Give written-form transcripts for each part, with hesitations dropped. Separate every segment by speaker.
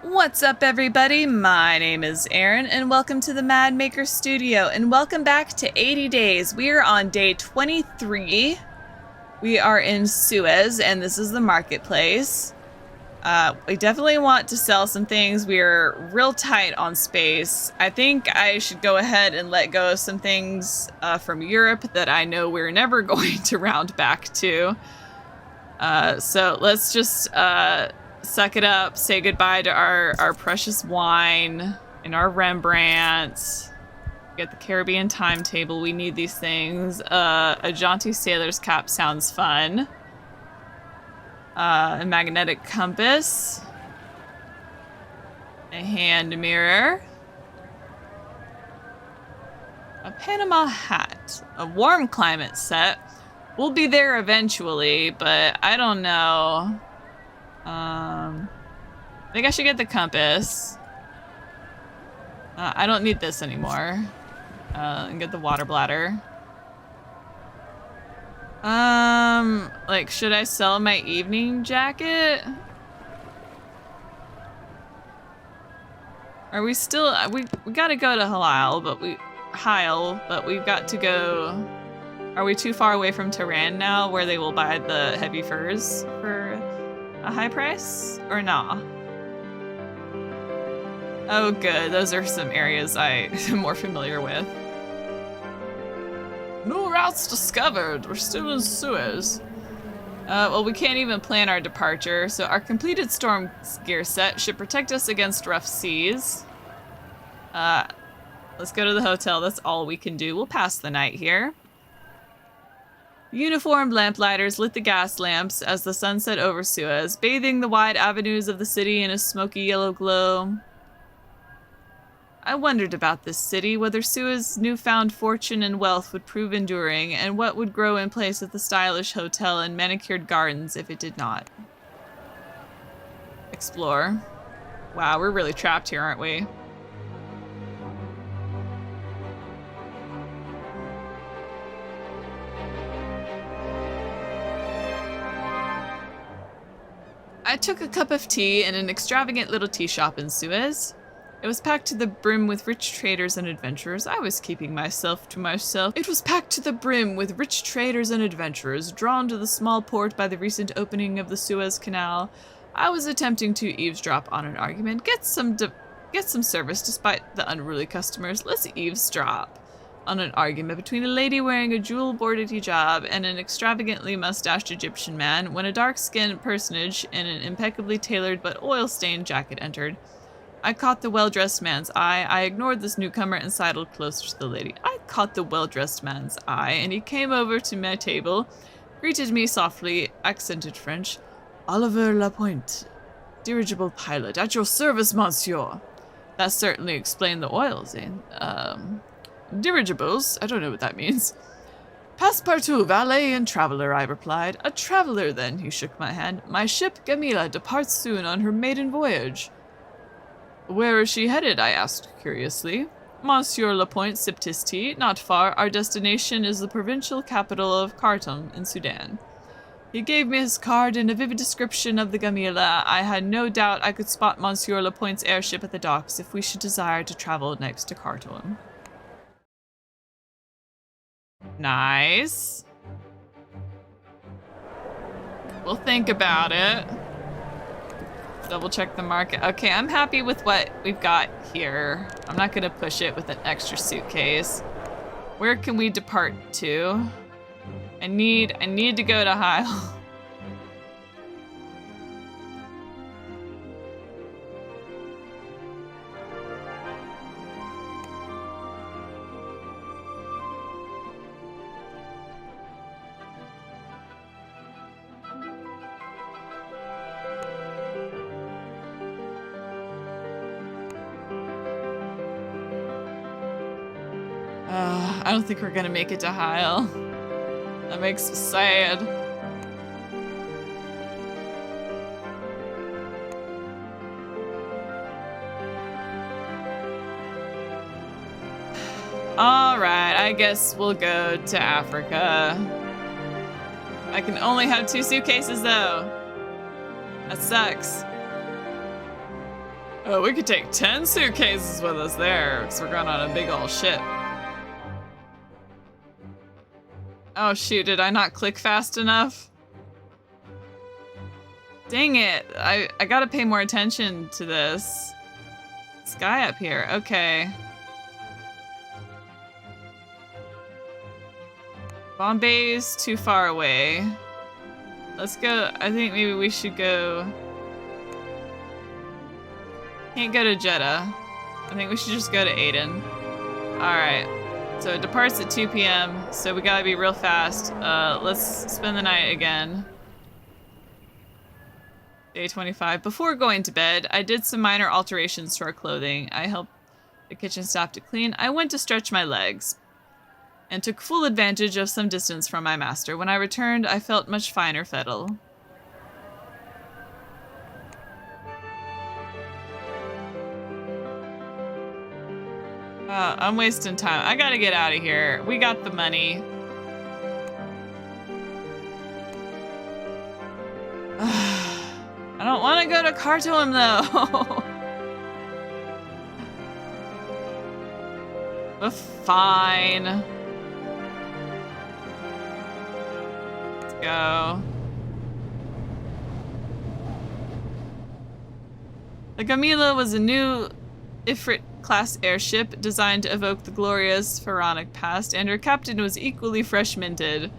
Speaker 1: What's up, everybody? My name is Aaron, and welcome to the Mad Maker Studio, and welcome back to 80 Days. We are on day 23. We are in Suez, and this is the marketplace. We definitely want to sell some things. We're real tight on space. I think I should go ahead and let go of some things from Europe that I know we're never going to round back to. So let's just suck it up, say goodbye to our precious wine and our Rembrandt. Get the Caribbean timetable. We need these things. A jaunty sailor's cap sounds fun. A magnetic compass. A hand mirror. A Panama hat. A warm climate set. We'll be there eventually, but I don't know. I think I should get the compass. I don't need this anymore. And get the water bladder. Like, should I sell my evening jacket? Are we still, we gotta go to Heil, but we've got to go. Are we too far away from Tehran now, where they will buy the heavy furs for a high price, or nah? Oh good, those are some areas I am more familiar with. New routes discovered. We're still in Suez. Well, we can't even plan our departure, so our completed storm gear set should protect us against rough seas. Let's go to the hotel. That's all we can do. We'll pass the night here. Uniformed lamplighters lit the gas lamps as the sun set over Suez, bathing the wide avenues of the city in a smoky yellow glow. I wondered about this city, whether Suez's newfound fortune and wealth would prove enduring, and what would grow in place of the stylish hotel and manicured gardens if it did not. Explore. Wow, we're really trapped here, aren't we? I took a cup of tea in an extravagant little tea shop in Suez. It was packed to the brim with rich traders and adventurers. I was keeping myself to myself. It was packed to the brim with rich traders and adventurers, drawn to the small port by the recent opening of the Suez Canal. I was attempting to eavesdrop on an argument. Get some service despite the unruly customers. Let's eavesdrop on an argument between a lady wearing a jewel-bordered hijab and an extravagantly mustached Egyptian man when a dark-skinned personage in an impeccably tailored but oil-stained jacket entered. I caught the well-dressed man's eye. I ignored this newcomer and sidled closer to the lady. I caught the well-dressed man's eye, and he came over to my table, greeted me softly, accented French. Oliver Lapointe, dirigible pilot, at your service, monsieur. That certainly explained the oils, eh? Dirigibles? I don't know what that means. Passepartout, valet and traveler, I replied. A traveler, then, he shook my hand. My ship, Gamila, departs soon on her maiden voyage. Where is she headed? I asked curiously. Monsieur Lapointe sipped his tea. Not far. Our destination is the provincial capital of Khartoum in Sudan. He gave me his card and a vivid description of the Gamila. I had no doubt I could spot Monsieur Lapointe's airship at the docks if we should desire to travel next to Khartoum. Nice. We'll think about it. Double check the market. Okay, I'm happy with what we've got here. I'm not gonna push it with an extra suitcase. Where can we depart to? I need to go to Heil. I don't think we're gonna make it to Heil. That makes me sad. Alright, I guess we'll go to Africa. I can only have 2 suitcases though. That sucks. Oh, we could take 10 suitcases with us there, because we're going on a big old ship. Oh shoot, did I not click fast enough? Dang it, I gotta pay more attention to this. This guy up here, okay. Bombay's too far away. Let's go, I think maybe we should go... Can't go to Jeddah. I think we should just go to Aden. Alright. So it departs at 2 p.m. So we gotta be real fast. Let's spend the night again. Day 25. Before going to bed, I did some minor alterations to our clothing. I helped the kitchen staff to clean. I went to stretch my legs and took full advantage of some distance from my master. When I returned, I felt much finer fettle. I'm wasting time. I gotta get out of here. We got the money. I don't want to go to Khartoum though. But fine. Let's go. The Gamila was a new Ifrit class airship designed to evoke the glorious pharaonic past, and her captain was equally fresh minted.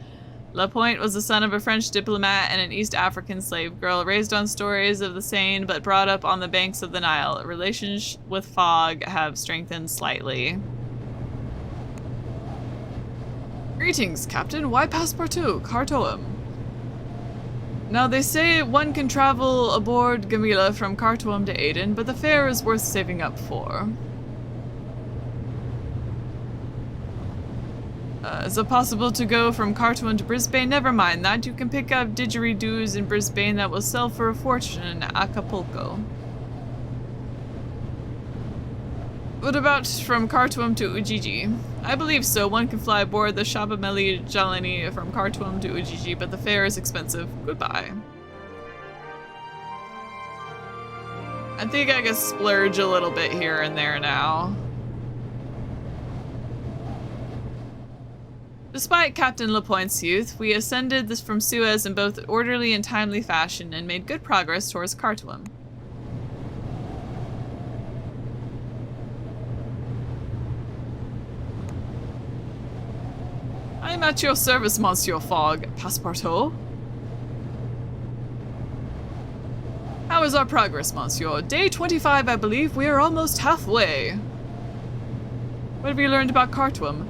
Speaker 1: Lapointe was the son of a French diplomat and an East African slave girl, raised on stories of the Seine but brought up on the banks of the Nile. Relations with Fogg have strengthened slightly. Greetings, Captain. Why Passepartout, Khartoum? Now, they say one can travel aboard Gamila from Khartoum to Aden, but the fare is worth saving up for. Is it possible to go from Khartoum to Brisbane? Never mind that. You can pick up didgeridoos in Brisbane that will sell for a fortune in Acapulco. What about from Khartoum to Ujiji? I believe so. One can fly aboard the Shabameli Jalani from Khartoum to Ujiji, but the fare is expensive. Goodbye. I think I can splurge a little bit here and there now. Despite Captain Lapointe's youth, we ascended this from Suez in both orderly and timely fashion and made good progress towards Khartoum. I am at your service, Monsieur Fogg. Passepartout? How is our progress, Monsieur? Day 25, I believe. We are almost halfway. What have you learned about Khartoum?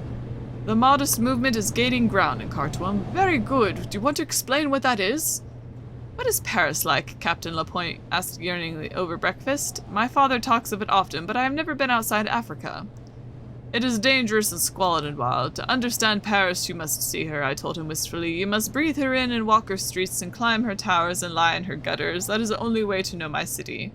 Speaker 1: The modest movement is gaining ground in Khartoum. Very good. Do you want to explain what that is? What is Paris like? Captain Lapointe asked yearningly over breakfast. My father talks of it often, but I have never been outside Africa. It is dangerous and squalid and wild. To understand Paris, you must see her, I told him wistfully. You must breathe her in and walk her streets and climb her towers and lie in her gutters. That is the only way to know my city.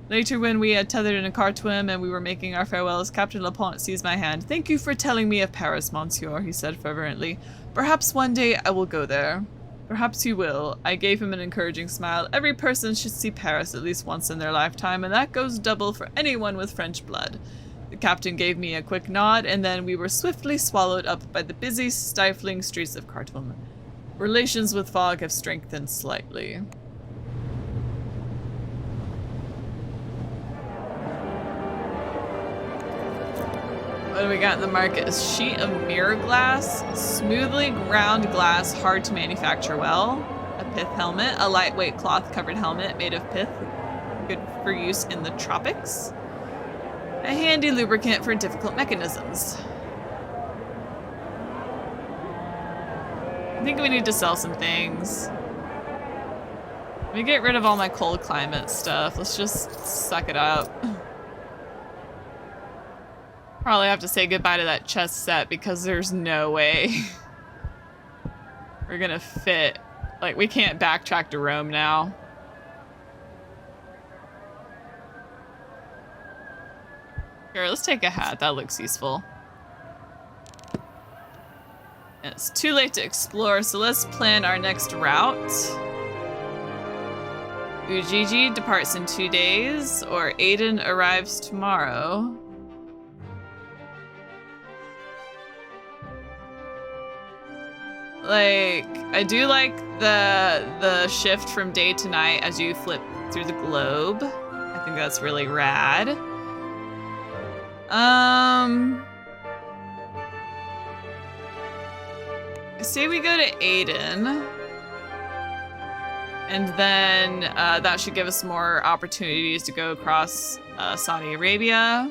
Speaker 1: Later, when we had tethered in Khartoum and we were making our farewells, Captain Lapointe seized my hand. Thank you for telling me of Paris, Monsieur, he said fervently. Perhaps one day I will go there. Perhaps you will. I gave him an encouraging smile. Every person should see Paris at least once in their lifetime, and that goes double for anyone with French blood. The captain gave me a quick nod, and then we were swiftly swallowed up by the busy, stifling streets of Khartoum. Relations with Fogg have strengthened slightly. What do we got in the market? A sheet of mirror glass, smoothly ground glass, hard to manufacture well. A pith helmet, a lightweight cloth-covered helmet made of pith, good for use in the tropics. A handy lubricant for difficult mechanisms. I think we need to sell some things. Let me get rid of all my cold climate stuff. Let's just suck it up. Probably have to say goodbye to that chest set because there's no way we're gonna fit. Like, we can't backtrack to Rome now. Here, let's take a hat. That looks useful. It's too late to explore, so let's plan our next route. Ujiji departs in 2 days, or Aiden arrives tomorrow. Like, I do like the shift from day to night as you flip through the globe. I think that's really rad. I say we go to Aiden. And then that should give us more opportunities to go across Saudi Arabia.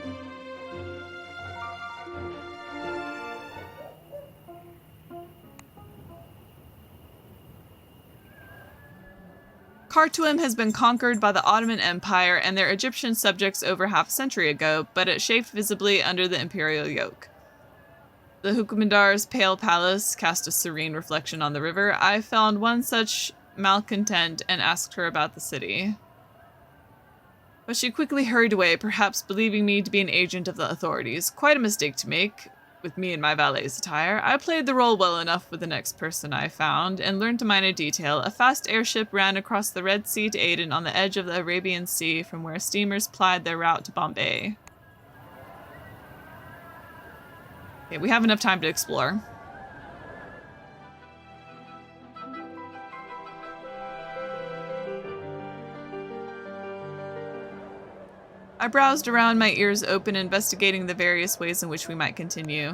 Speaker 1: Khartoum has been conquered by the Ottoman Empire and their Egyptian subjects over half a century ago, but it chafed visibly under the imperial yoke. The Hukumandar's pale palace cast a serene reflection on the river. I found one such malcontent and asked her about the city. But she quickly hurried away, perhaps believing me to be an agent of the authorities. Quite a mistake to make, with me in my valet's attire. I played the role well enough with the next person I found, and learned a minor detail. A fast airship ran across the Red Sea to Aden on the edge of the Arabian Sea, from where steamers plied their route to Bombay. Okay, we have enough time to explore. I browsed around, my ears open, investigating the various ways in which we might continue.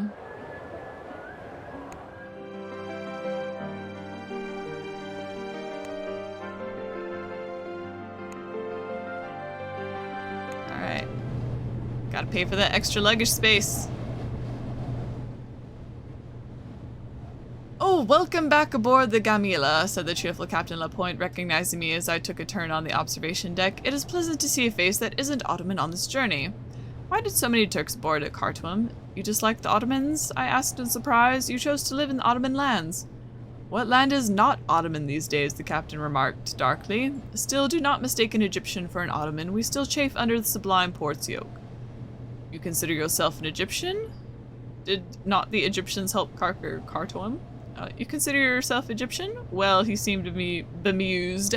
Speaker 1: Alright. Gotta pay for that extra luggage space. Oh, welcome back aboard the Gamila, said the cheerful Captain Lapointe, recognizing me as I took a turn on the observation deck. It is pleasant to see a face that isn't Ottoman on this journey. Why did so many Turks board at Khartoum? You dislike the Ottomans? I asked in surprise. You chose to live in the Ottoman lands. What land is not Ottoman these days? The captain remarked darkly. Still, do not mistake an Egyptian for an Ottoman. We still chafe under the sublime Porte's yoke. You consider yourself an Egyptian? Did not the Egyptians help conquer Khartoum? You consider yourself Egyptian? Well, he seemed to be bemused.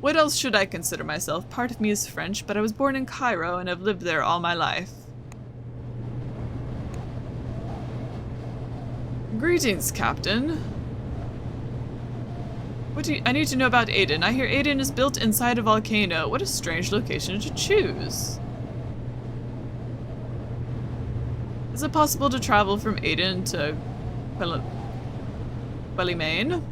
Speaker 1: What else should I consider myself? Part of me is French, but I was born in Cairo and have lived there all my life. Greetings, Captain. I need to know about Aden. I hear Aden is built inside a volcano. What a strange location to choose. Is it possible to travel from Aden to Ballymain?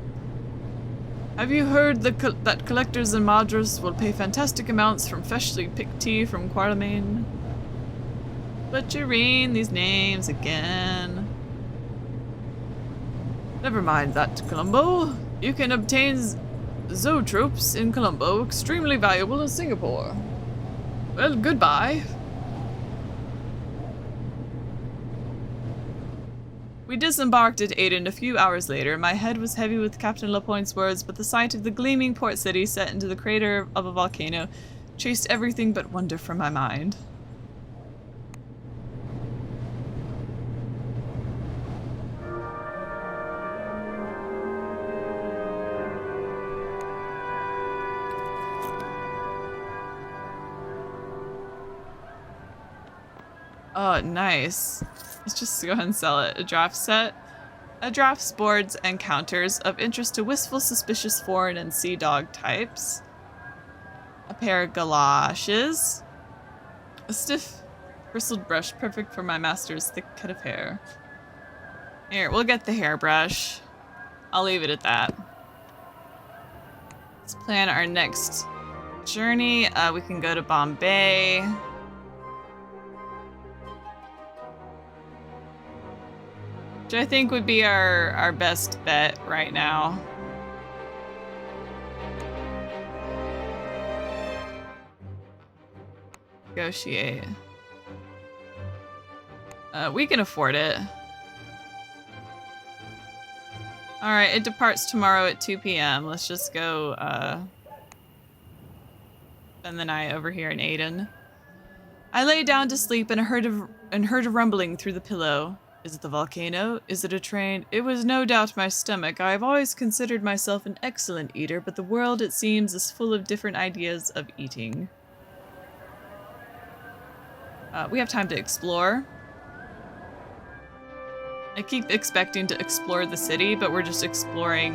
Speaker 1: Have you heard that collectors in Madras will pay fantastic amounts from freshly picked tea from Quatermain? Butchering these names again. Never mind that, Colombo. You can obtain zoetropes in Colombo, extremely valuable in Singapore. Well, goodbye. We disembarked at Aden a few hours later. My head was heavy with Captain Lapointe's words, but the sight of the gleaming port city set into the crater of a volcano chased everything but wonder from my mind. Oh, nice. Let's just go ahead and sell it. A draft set. A drafts, boards, and counters of interest to wistful, suspicious foreign and sea dog types. A pair of galoshes. A stiff, bristled brush, perfect for my master's thick head of hair. Here, we'll get the hairbrush. I'll leave it at that. Let's plan our next journey. We can go to Bombay. Which I think would be our best bet right now. Negotiate. We can afford it. Alright, it departs tomorrow at 2 p.m. Let's just go spend the night over here in Aden. I lay down to sleep and heard a rumbling through the pillow. Is it the volcano? Is it a train? It was no doubt my stomach. I have always considered myself an excellent eater, but the world, it seems, is full of different ideas of eating. We have time to explore. I keep expecting to explore the city, but we're just exploring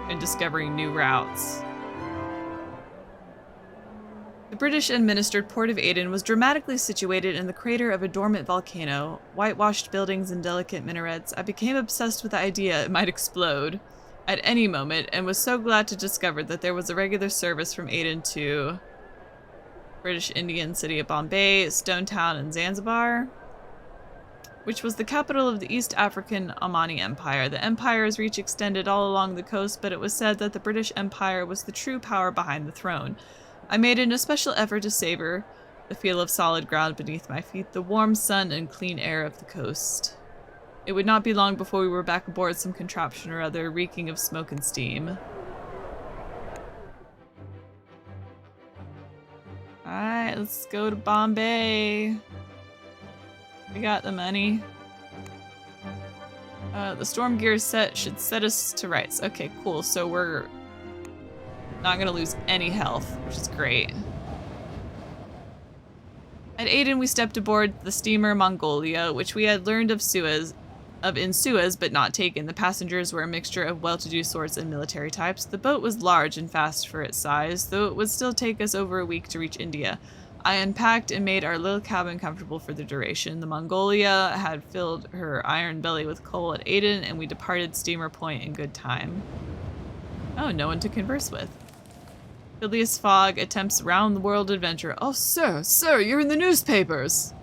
Speaker 1: and discovering new routes. The British-administered Port of Aden was dramatically situated in the crater of a dormant volcano. Whitewashed buildings and delicate minarets. I became obsessed with the idea it might explode at any moment, and was so glad to discover that there was a regular service from Aden to British Indian city of Bombay, Stone Town, and Zanzibar, which was the capital of the East African Omani Empire. The empire's reach extended all along the coast, but it was said that the British Empire was the true power behind the throne. I made an especial effort to savor the feel of solid ground beneath my feet, the warm sun and clean air of the coast. It would not be long before we were back aboard some contraption or other, reeking of smoke and steam. Alright, let's go to Bombay. We got the money. The storm gear set should set us to rights. Okay, cool. So we're not gonna lose any health, which is great. At Aden, we stepped aboard the steamer Mongolia, which we had learned in Suez, but not taken. The passengers were a mixture of well-to-do sorts and military types. The boat was large and fast for its size, though it would still take us over a week to reach India. I unpacked and made our little cabin comfortable for the duration. The Mongolia had filled her iron belly with coal at Aden, and we departed Steamer Point in good time. Oh, no one to converse with. Phileas Fogg attempts round-the-world adventure. Oh, sir, you're in the newspapers!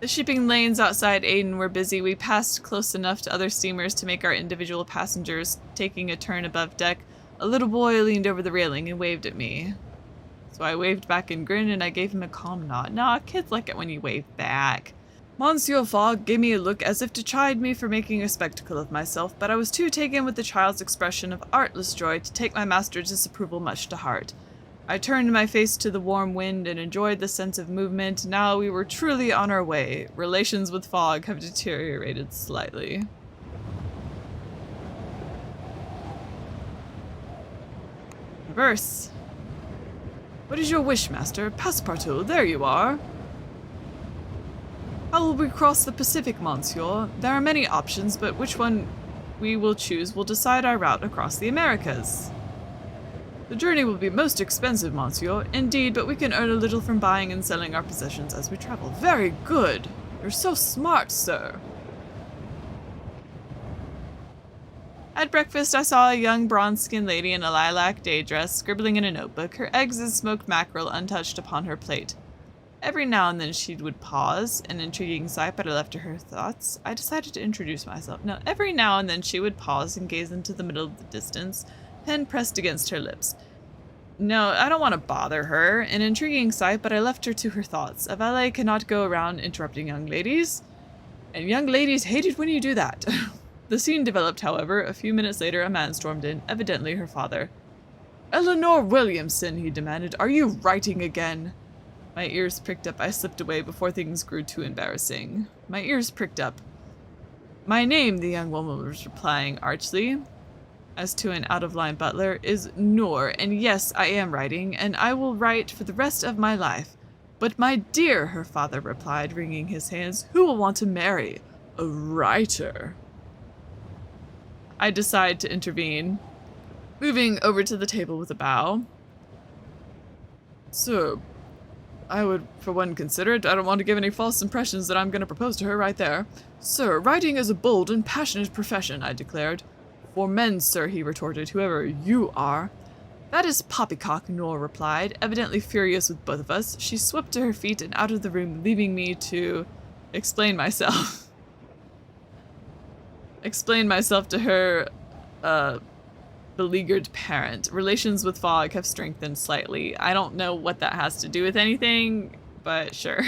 Speaker 1: The shipping lanes outside Aden were busy. We passed close enough to other steamers to make our individual passengers. Taking a turn above deck, a little boy leaned over the railing and waved at me. So I waved back and grinned, and I gave him a calm nod. Nah, kids like it when you wave back. Monsieur Fogg gave me a look as if to chide me for making a spectacle of myself, but I was too taken with the child's expression of artless joy to take my master's disapproval much to heart. I turned my face to the warm wind and enjoyed the sense of movement. Now we were truly on our way. Relations with Fogg have deteriorated slightly. Reverse. What is your wish, master? Passepartout, there you are. How will we cross the Pacific, monsieur? There are many options, but which one we will choose will decide our route across the Americas. The journey will be most expensive, monsieur, indeed, but we can earn a little from buying and selling our possessions as we travel. Very good! You're so smart, sir. At breakfast, I saw a young bronze-skinned lady in a lilac day dress scribbling in a notebook, her eggs and smoked mackerel untouched upon her plate. Every now and then she would pause, an intriguing sight, but I left to her thoughts. I decided to introduce myself. No, every now and then she would pause and gaze into the middle of the distance, pen pressed against her lips. No, I don't want to bother her. An intriguing sight, but I left her to her thoughts. A valet cannot go around interrupting young ladies, and young ladies hate it when you do that. The scene developed, however. A few minutes later, a man stormed in, evidently her father. "Eleanor Williamson," he demanded, "are you writing again?" My ears pricked up. I slipped away before things grew too embarrassing. My ears pricked up. "My name," the young woman was replying archly, as to an out-of-line butler, "is Noor, and yes, I am writing, and I will write for the rest of my life. But my dear," her father replied, wringing his hands, "who will want to marry a writer?" I decide to intervene, moving over to the table with a bow. "Sir, I would, for one, consider it. I don't want to give any false impressions that I'm going to propose to her right there. Sir, writing is a bold and passionate profession," I declared. "For men, sir," he retorted, "whoever you are." "That is poppycock," Noor replied, evidently furious with both of us. She swept to her feet and out of the room, leaving me to explain myself. Explain myself to her, beleaguered parent. Relations with Fogg have strengthened slightly. I don't know what that has to do with anything, but sure.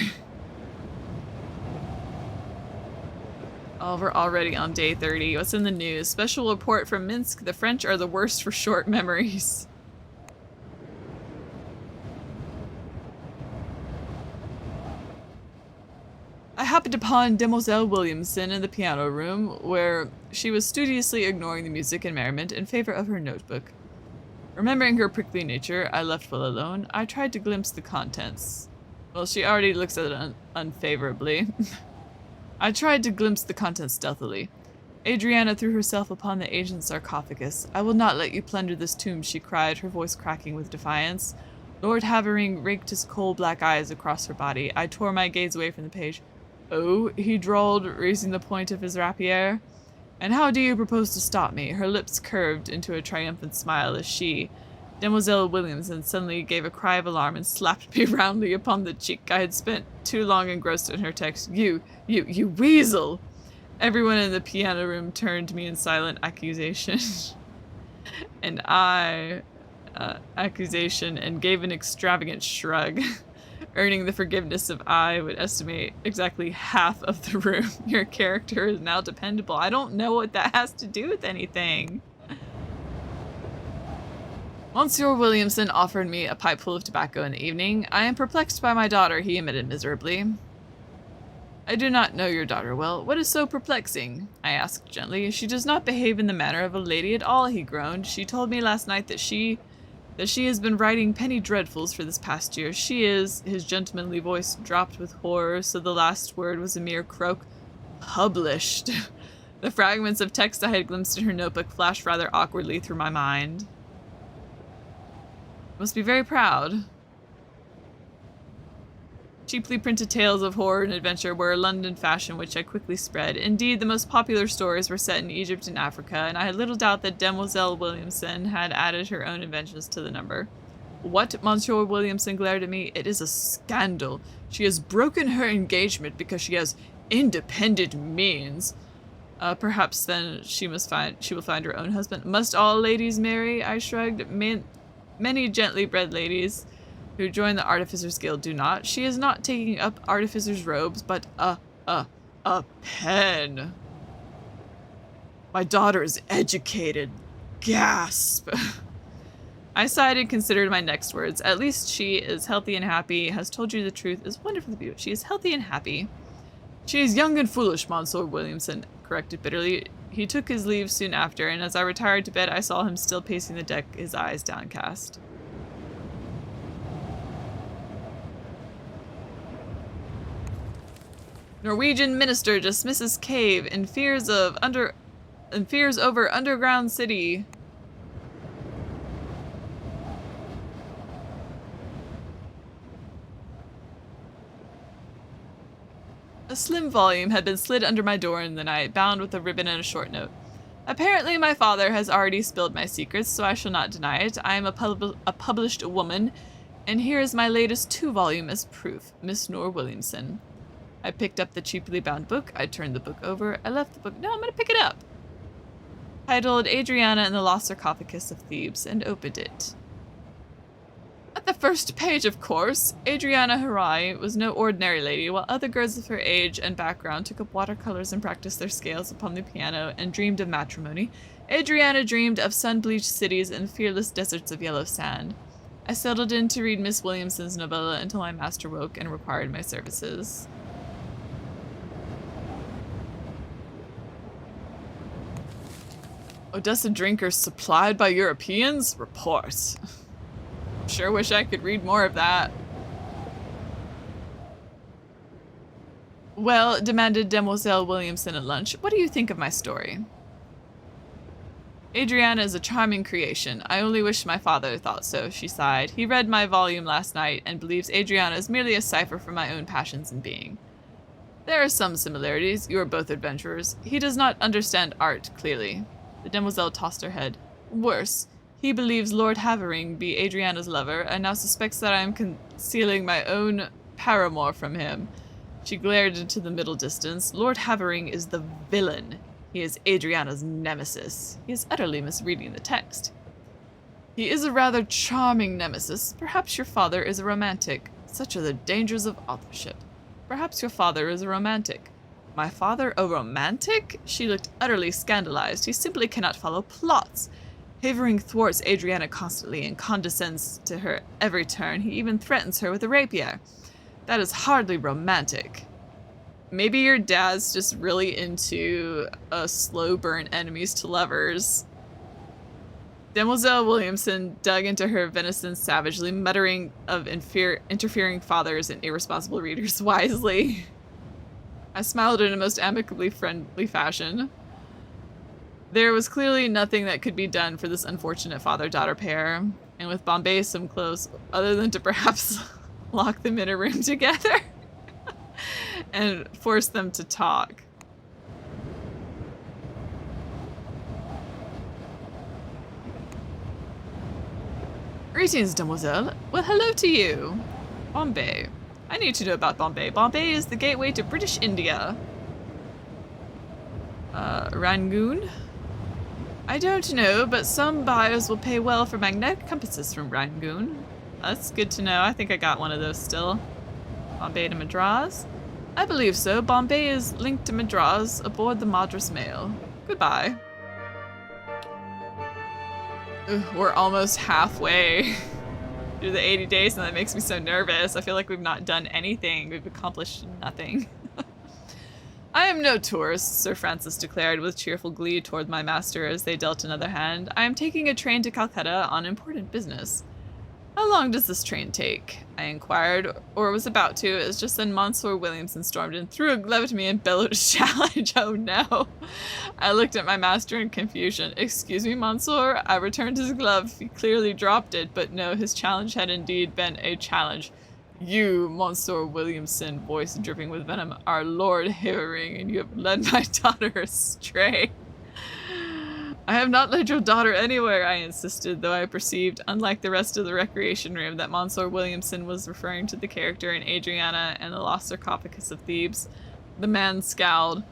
Speaker 1: Oh, we're already on day 30. What's in the news? Special report from Minsk. The French are the worst for short memories. happened upon Demoiselle Williamson in the piano room, where she was studiously ignoring the music and merriment in favor of her notebook. Remembering her prickly nature, I left well alone. I tried to glimpse the contents. Well, she already looks at it unfavorably. I tried to glimpse the contents stealthily. Adriana threw herself upon the ancient sarcophagus. I will not let you plunder this tomb, she cried, her voice cracking with defiance. Lord Havering raked his coal-black eyes across her body. I tore my gaze away from the page. Oh, he drawled, raising the point of his rapier. And how do you propose to stop me? Her lips curved into a triumphant smile as she, Demoiselle Williamson, suddenly gave a cry of alarm and slapped me roundly upon the cheek. I had spent too long engrossed in her text. You weasel! Everyone in the piano room turned to me in silent accusation. And I, accusation, and gave an extravagant shrug. Earning the forgiveness of I would estimate exactly half of the room. Your character is now dependable. I don't know what that has to do with anything. Monsieur Williamson offered me a pipeful of tobacco in the evening. I am perplexed by my daughter, he admitted miserably. I do not know your daughter well. What is so perplexing? I asked gently. She does not behave in the manner of a lady at all, he groaned. She told me last night that she has been writing penny dreadfuls for this past year. She is, his gentlemanly voice dropped with horror, so the last word was a mere croak, published. The fragments of text I had glimpsed in her notebook flashed rather awkwardly through my mind. Must be very proud. Cheaply printed tales of horror and adventure were a London fashion which I quickly spread. Indeed, the most popular stories were set in Egypt and Africa, and I had little doubt that Demoiselle Williamson had added her own inventions to the number. What? Monsieur Williamson glared at me. It is a scandal. She has broken her engagement because she has independent means. Perhaps then she will find her own husband. Must all ladies marry? I shrugged. Many gently bred ladies who join the Artificers Guild do not. She is not taking up Artificers' robes, but a pen. My daughter is educated. Gasp. I sighed and considered my next words. At least she is healthy and happy, has told you the truth, is wonderfully beautiful. She is healthy and happy. She is young and foolish, Monsieur Williamson corrected bitterly. He took his leave soon after, and as I retired to bed, I saw him still pacing the deck, his eyes downcast. Norwegian minister dismisses cave in fears over underground city. A slim volume had been slid under my door in the night, bound with a ribbon and a short note. Apparently my father has already spilled my secrets, so I shall not deny it. I am a published woman, and here is my latest 2-volume as proof. Miss Nor Williamson. I picked up the cheaply bound book. I turned the book over. I left the book. No, I'm going to pick it up. Titled Adriana and the Lost Sarcophagus of Thebes, and opened it. At the first page, of course, Adriana Harai was no ordinary lady. While other girls of her age and background took up watercolors and practiced their scales upon the piano and dreamed of matrimony, Adriana dreamed of sun-bleached cities and fearless deserts of yellow sand. I settled in to read Miss Williamson's novella until my master woke and required my services. Odessa drinkers supplied by Europeans? Report. Sure wish I could read more of that. Well, demanded Demoiselle Williamson at lunch, what do you think of my story? Adriana is a charming creation. I only wish my father thought so, she sighed. He read my volume last night and believes Adriana is merely a cipher for my own passions and being. There are some similarities. You are both adventurers. He does not understand art clearly. The demoiselle tossed her head. Worse, he believes Lord Havering be Adriana's lover, and now suspects that I am concealing my own paramour from him. She glared into the middle distance. Lord Havering is the villain. He is Adriana's nemesis. He is utterly misreading the text. He is a rather charming nemesis. Perhaps your father is a romantic. Such are the dangers of authorship. Perhaps your father is a romantic. My father a romantic? She looked utterly scandalized. He simply cannot follow plots. Havering thwarts Adriana constantly and condescends to her every turn. He even threatens her with a rapier. That is hardly romantic. Maybe your dad's just really into slow burn enemies to lovers. Demoiselle Williamson dug into her venison savagely, muttering of interfering fathers and irresponsible readers wisely. I smiled in a most amicably friendly fashion. There was clearly nothing that could be done for this unfortunate father-daughter pair, and with Bombay so close, other than to perhaps lock them in a room together and force them to talk. Greetings, demoiselle. Well, hello to you. Bombay. I need to know about Bombay. Bombay is the gateway to British India. Rangoon? I don't know, but some buyers will pay well for magnetic compasses from Rangoon. That's good to know. I think I got one of those still. Bombay to Madras? I believe so. Bombay is linked to Madras aboard the Madras Mail. Goodbye. Ugh, we're almost halfway through the 80 days, and that makes me so nervous. I feel like we've not done anything. We've accomplished nothing. I am no tourist, Sir Francis declared with cheerful glee toward my master as they dealt another hand. I am taking a train to Calcutta on important business. How long does this train take? I inquired, or was about to, as just then Monsieur Williamson stormed in, threw a glove at me, and bellowed a challenge. Oh no. I looked at my master in confusion. Excuse me, Monsieur? I returned his glove. He clearly dropped it, but no, his challenge had indeed been a challenge. You, Monsieur Williamson, voice dripping with venom, are Lord Havering, and you have led my daughter astray. I have not led your daughter anywhere, I insisted, though I perceived, unlike the rest of the recreation room, that Monsieur Williamson was referring to the character in Adriana and the Lost Sarcophagus of Thebes. The man scowled,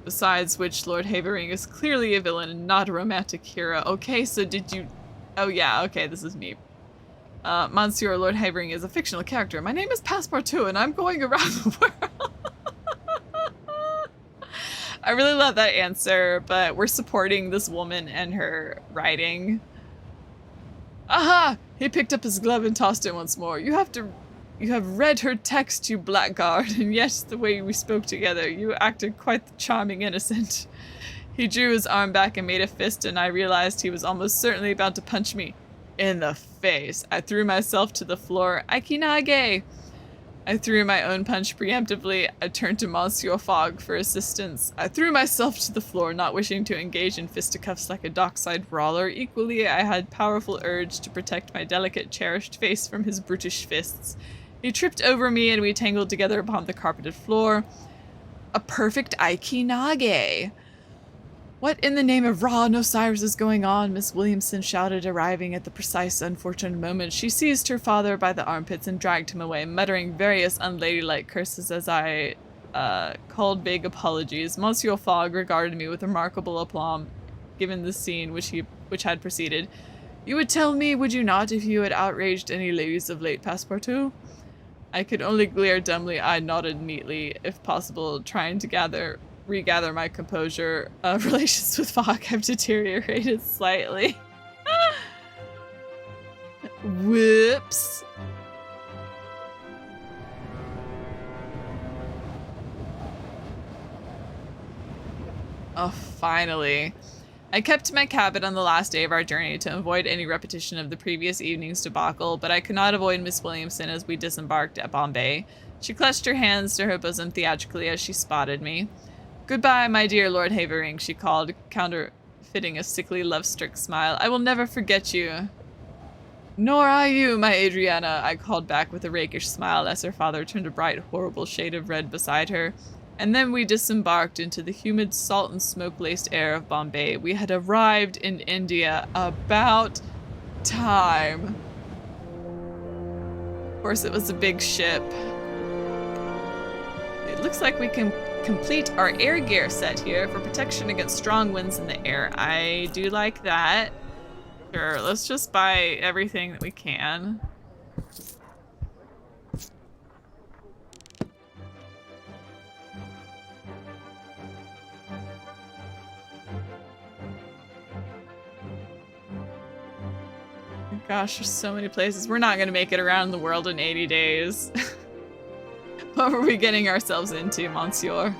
Speaker 1: besides which Lord Havering is clearly a villain and not a romantic hero. Okay, so did you... Oh yeah, okay, this is me. Monsieur Lord Havering is a fictional character. My name is Passepartout, and I'm going around the world. I really love that answer, but we're supporting this woman and her writing. Aha! He picked up his glove and tossed it once more. You have read her text, you blackguard, and yet the way we spoke together, you acted quite the charming innocent. He drew his arm back and made a fist, and I realized he was almost certainly about to punch me in the face. I threw myself to the floor. Aikinage! I threw my own punch preemptively. I turned to Monsieur Fogg for assistance. I threw myself to the floor, not wishing to engage in fisticuffs like a dockside brawler. Equally, I had powerful urge to protect my delicate, cherished face from his brutish fists. He tripped over me, and we tangled together upon the carpeted floor. A perfect Aikinage! What in the name of Ra and Osiris is going on? Miss Williamson shouted, arriving at the precise unfortunate moment. She seized her father by the armpits and dragged him away, muttering various unladylike curses as I called vague apologies. Monsieur Fogg regarded me with remarkable aplomb, given the scene which had preceded. You would tell me, would you not, if you had outraged any ladies of late, Passepartout? I could only glare dumbly. I nodded neatly, if possible, trying to regather my composure. Relations with Fogg have deteriorated slightly. Whoops. Oh, finally. I kept to my cabin on the last day of our journey to avoid any repetition of the previous evening's debacle, but I could not avoid Miss Williamson as we disembarked at Bombay. She clutched her hands to her bosom theatrically as she spotted me. Goodbye, my dear Lord Havering, she called, counterfeiting a sickly, love-struck smile. I will never forget you. Nor I you, my Adriana, I called back with a rakish smile as her father turned a bright, horrible shade of red beside her. And then we disembarked into the humid, salt and smoke-laced air of Bombay. We had arrived in India. About time. Of course, it was a big ship. It looks like we can complete our air gear set here for protection against strong winds in the air. I do like that. Sure, let's just buy everything that we can. Gosh, there's so many places. We're not going to make it around the world in 80 days. What were we getting ourselves into, Monsieur?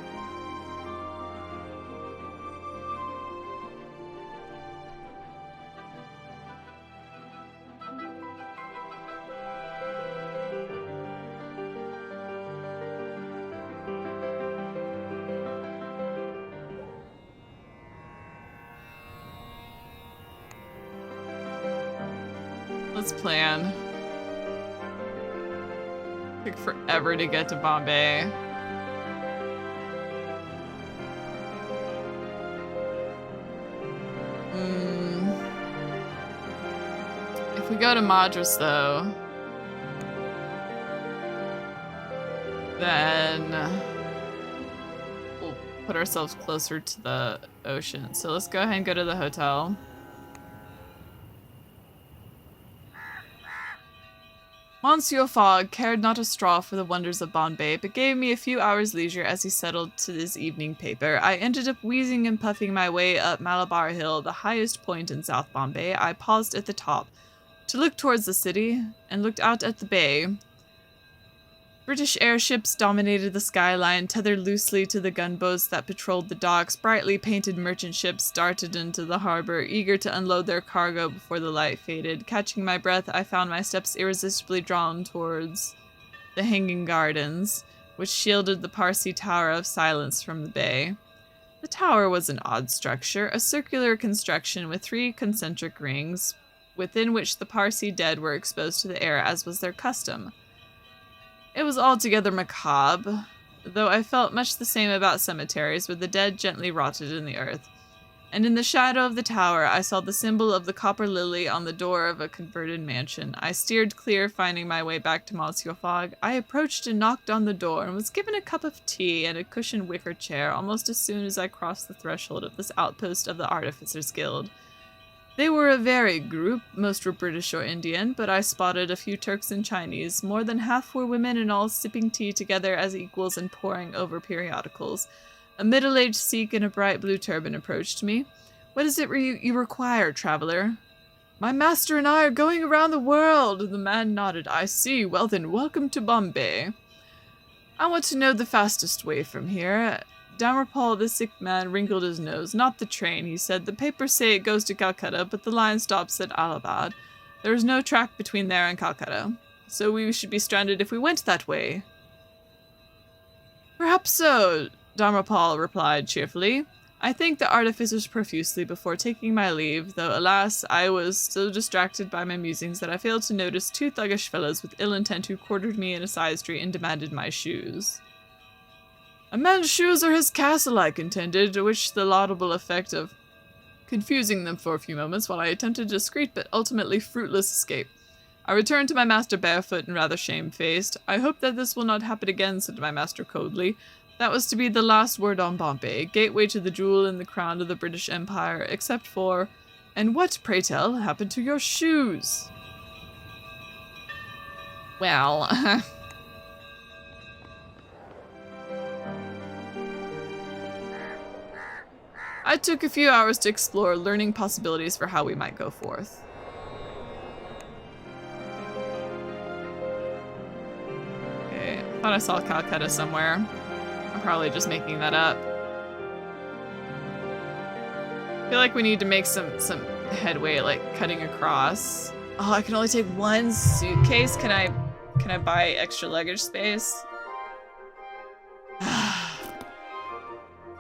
Speaker 1: Let's plan. Took forever to get to Bombay. If we go to Madras, though, then we'll put ourselves closer to the ocean. So let's go ahead and go to the hotel. Monsieur Fogg cared not a straw for the wonders of Bombay, but gave me a few hours' leisure as he settled to his evening paper. I ended up wheezing and puffing my way up Malabar Hill, the highest point in South Bombay. I paused at the top to look towards the city and looked out at the bay. British airships dominated the skyline, tethered loosely to the gunboats that patrolled the docks. Brightly painted merchant ships darted into the harbor, eager to unload their cargo before the light faded. Catching my breath, I found my steps irresistibly drawn towards the Hanging Gardens, which shielded the Parsi Tower of Silence from the bay. The tower was an odd structure, a circular construction with 3 concentric rings, within which the Parsi dead were exposed to the air, as was their custom. It was altogether macabre, though I felt much the same about cemeteries, where the dead gently rotted in the earth. And in the shadow of the tower, I saw the symbol of the copper lily on the door of a converted mansion. I steered clear, finding my way back to Monsieur Fogg. I approached and knocked on the door, and was given a cup of tea and a cushioned wicker chair almost as soon as I crossed the threshold of this outpost of the Artificers' Guild. They were a varied group, most were British or Indian, but I spotted a few Turks and Chinese. More than half were women, and all sipping tea together as equals and poring over periodicals. A middle-aged Sikh in a bright blue turban approached me. "What is it you require, traveler?" "My master and I are going around the world." The man nodded. "I see. Well then, welcome to Bombay." "I want to know the fastest way from here." Damarpal, the sick man, wrinkled his nose. "Not the train," he said. "The papers say it goes to Calcutta, but the line stops at Allahabad. There is no track between there and Calcutta, so we should be stranded if we went that way." "Perhaps so," Damarpal replied cheerfully. I thanked the artificers profusely before taking my leave, though, alas, I was so distracted by my musings that I failed to notice 2 thuggish fellows with ill intent who quartered me in a side street and demanded my shoes. "A man's shoes are his castle," I contended, which the laudable effect of confusing them for a few moments while I attempted a discreet but ultimately fruitless escape. I returned to my master barefoot and rather shamefaced. "I hope that this will not happen again," said my master coldly. That was to be the last word on Bombay, gateway to the jewel in the crown of the British Empire, except for, "And what, pray tell, happened to your shoes?" Well, I took a few hours to explore, learning possibilities for how we might go forth. Okay, I thought I saw Calcutta somewhere. I'm probably just making that up. I feel like we need to make some headway, like cutting across. Oh, I can only take 1 suitcase. Can I buy extra luggage space?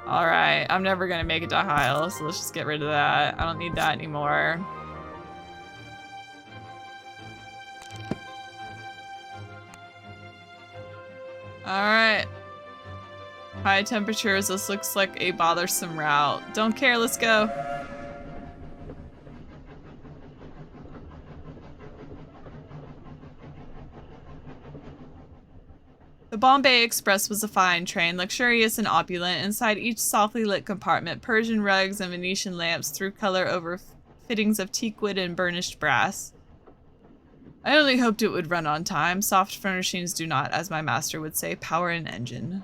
Speaker 1: Alright, I'm never gonna make it to Heil, so let's just get rid of that. I don't need that anymore. Alright. High temperatures, this looks like a bothersome route. Don't care, let's go. The Bombay Express was a fine train, luxurious and opulent. Inside each softly lit compartment, Persian rugs and Venetian lamps threw color over fittings of teakwood and burnished brass. I only hoped it would run on time. Soft furnishings do not, as my master would say, power an engine.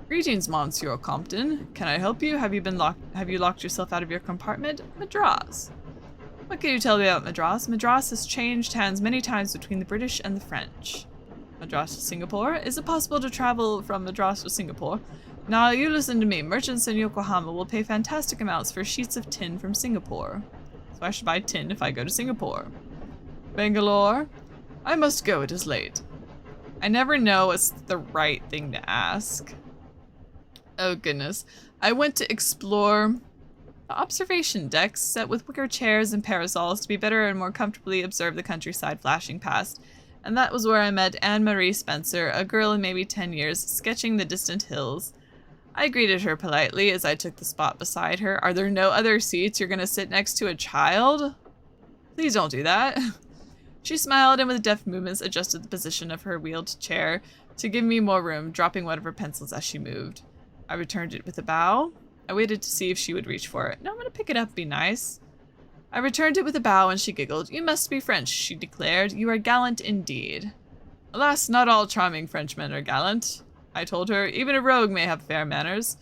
Speaker 1: "Greetings, Monsieur Compton. Can I help you? Have you locked yourself out of your compartment?" "Madras." What can you tell me about Madras? Madras has changed hands many times between the British and the French. Madras to Singapore? Is it possible to travel from Madras to Singapore? Now, you listen to me. Merchants in Yokohama will pay fantastic amounts for sheets of tin from Singapore. So I should buy tin if I go to Singapore. Bangalore? I must go, it is late. I never know what's the right thing to ask. Oh goodness. I went to explore the observation decks set with wicker chairs and parasols to be better and more comfortably observe the countryside flashing past. And that was where I met Anne-Marie Spencer, a girl in maybe 10 years, sketching the distant hills. I greeted her politely as I took the spot beside her. Are there no other seats? You're gonna sit next to a child? Please don't do that. She smiled and with deft movements adjusted the position of her wheeled chair to give me more room, dropping one of her pencils as she moved. I returned it with a bow. I waited to see if she would reach for it. No, I'm gonna pick it up, be nice. I returned it with a bow and she giggled. You must be French, she declared. You are gallant indeed. Alas, not all charming Frenchmen are gallant, I told her. Even a rogue may have fair manners.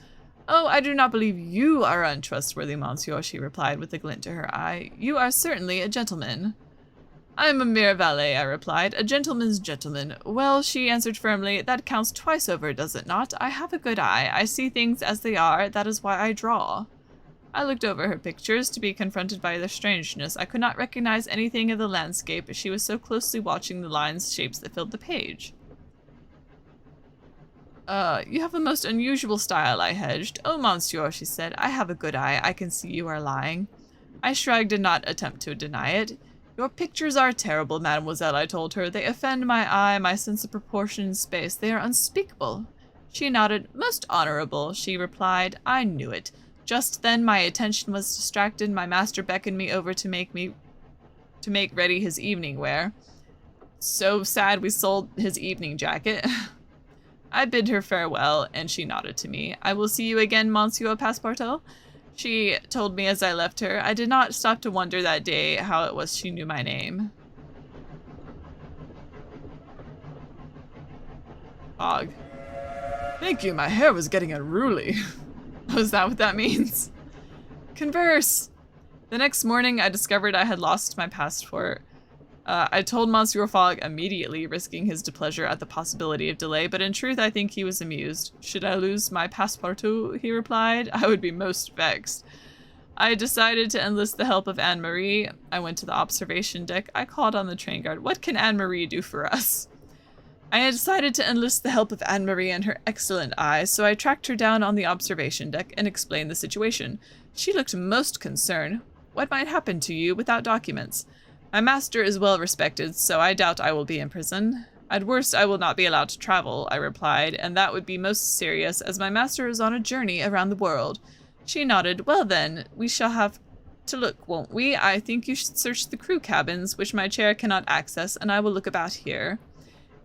Speaker 1: Oh, I do not believe you are untrustworthy, monsieur, she replied with a glint to her eye. You are certainly a gentleman. I am a mere valet, I replied. A gentleman's gentleman. Well, she answered firmly, that counts twice over, does it not? I have a good eye. I see things as they are. That is why I draw. I looked over her pictures to be confronted by their strangeness. I could not recognize anything of the landscape, as she was so closely watching the lines, shapes that filled the page. You have a most unusual style, I hedged. Oh, monsieur, she said. I have a good eye. I can see you are lying. I shrugged and not attempt to deny it. Your pictures are terrible, mademoiselle, I told her. They offend my eye, my sense of proportion and space. They are unspeakable. She nodded. Most honorable, she replied. I knew it. Just then my attention was distracted. My master beckoned me over to make ready his evening wear. So sad we sold his evening jacket. I bid her farewell, and she nodded to me. I will see you again, Monsieur Passepartout, she told me as I left her. I did not stop to wonder that day how it was she knew my name. Fog. Thank you, my hair was getting unruly. Oh, is that what that means? Converse! The next morning, I discovered I had lost my passport. I told Monsieur Fogg immediately, risking his displeasure at the possibility of delay, but in truth I think he was amused. Should I lose my passepartout, he replied, I would be most vexed. I decided to enlist the help of Anne-Marie. I went to the observation deck. I called on the train guard. What can Anne-Marie do for us? I had decided to enlist the help of Anne-Marie and her excellent eyes, so I tracked her down on the observation deck and explained the situation. She looked most concerned. What might happen to you without documents? My master is well respected, so I doubt I will be in prison. At worst, I will not be allowed to travel, I replied, and that would be most serious, as my master is on a journey around the world. She nodded. Well then, we shall have to look, won't we? I think you should search the crew cabins, which my chair cannot access, and I will look about here.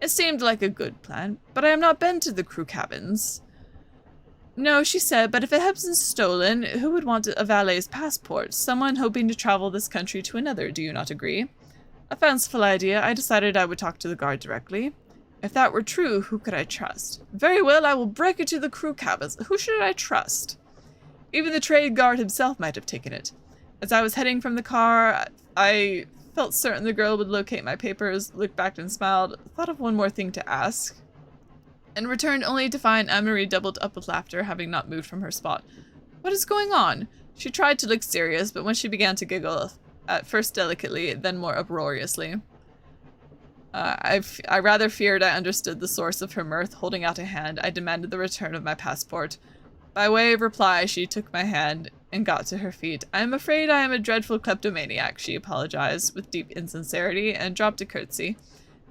Speaker 1: It seemed like a good plan, but I have not been to the crew cabins. No, she said, but if it has been stolen, who would want a valet's passport? Someone hoping to travel this country to another, do you not agree? A fanciful idea. I decided I would talk to the guard directly. If that were true, who could I trust? Very well, I will break into the crew cabins. Who should I trust? Even the trade guard himself might have taken it. As I was heading from the car, I felt certain the girl would locate my papers, looked back and smiled, thought of one more thing to ask, and returned only to find Anne-Marie doubled up with laughter, having not moved from her spot. What is going on? She tried to look serious, but when she began to giggle, at first delicately, then more uproariously, I rather feared I understood the source of her mirth. Holding out a hand, I demanded the return of my passport. By way of reply, she took my hand and got to her feet. I am afraid I am a dreadful kleptomaniac, she apologized with deep insincerity and dropped a curtsy,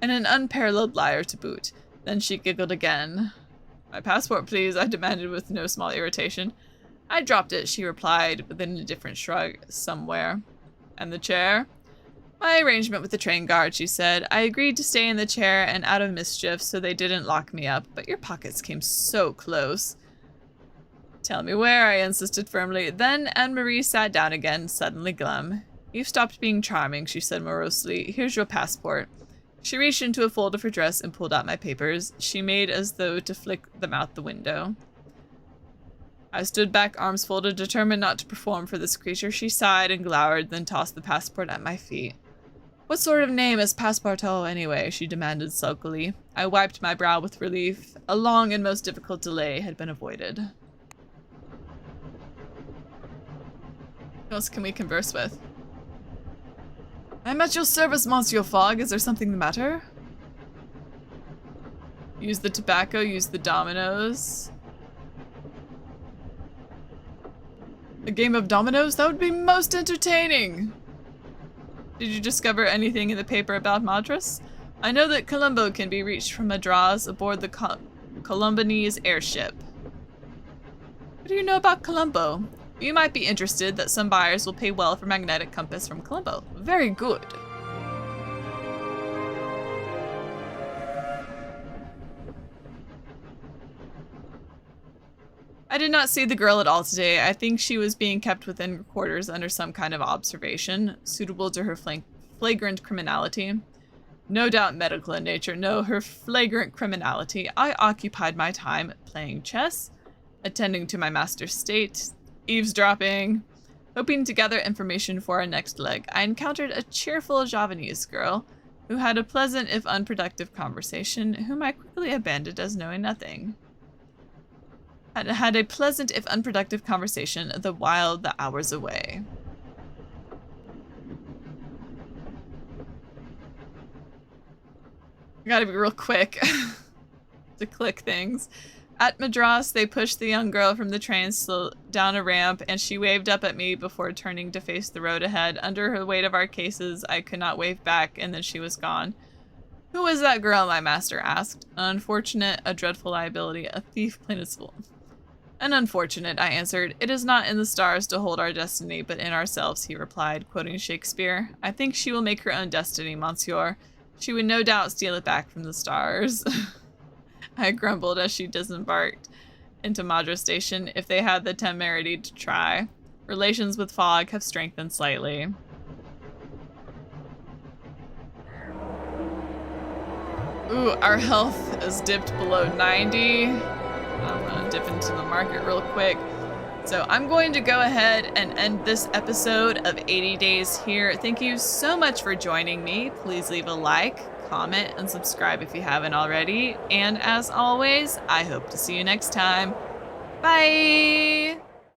Speaker 1: and an unparalleled liar to boot. Then she giggled again. My passport, please, I demanded with no small irritation. I dropped it, she replied with an indifferent shrug. Somewhere. And the chair? My arrangement with the train guard, she said. I agreed to stay in the chair and out of mischief so they didn't lock me up, but your pockets came so close. Tell me where, I insisted firmly. Then Anne-Marie sat down again, suddenly glum. You've stopped being charming, she said morosely. Here's your passport. She reached into a fold of her dress and pulled out my papers. She made as though to flick them out the window. I stood back, arms folded, determined not to perform for this creature. She sighed and glowered, then tossed the passport at my feet. What sort of name is Passepartout anyway? She demanded sulkily. I wiped my brow with relief. A long and most difficult delay had been avoided. Who else can we converse with? I'm at your service, Monsieur Fogg. Is there something the matter? Use the tobacco, use the dominoes. A game of dominoes? That would be most entertaining! Did you discover anything in the paper about Madras? I know that Colombo can be reached from Madras aboard the Columbinese airship. What do you know about Colombo? You might be interested that some buyers will pay well for magnetic compass from Colombo. Very good. I did not see the girl at all today. I think she was being kept within quarters under some kind of observation, suitable to her flagrant criminality. No doubt medical in nature. No, her flagrant criminality. I occupied my time playing chess, attending to my master's state, eavesdropping, hoping to gather information for our next leg. I encountered a cheerful Javanese girl who had a pleasant if unproductive conversation, whom I quickly abandoned as knowing nothing. Had a pleasant if unproductive conversation the while the hours away. I gotta be real quick to click things. At Madras, they pushed the young girl from the train down a ramp, and she waved up at me before turning to face the road ahead. Under the weight of our cases, I could not wave back, and then she was gone. Who was that girl? My master asked. Unfortunate, a dreadful liability, a thief plain and simple. An unfortunate, I answered. It is not in the stars to hold our destiny, but in ourselves, he replied, quoting Shakespeare. I think she will make her own destiny, monsieur. She would no doubt steal it back from the stars. I grumbled as she disembarked into Madras Station. If they had the temerity to try. Relations with Fogg have strengthened slightly. Ooh, our health is dipped below 90. I'm gonna dip into the market real quick. So I'm going to go ahead and end this episode of 80 Days here. Thank you so much for joining me. Please leave a like, comment, and subscribe if you haven't already. And as always, I hope to see you next time. Bye!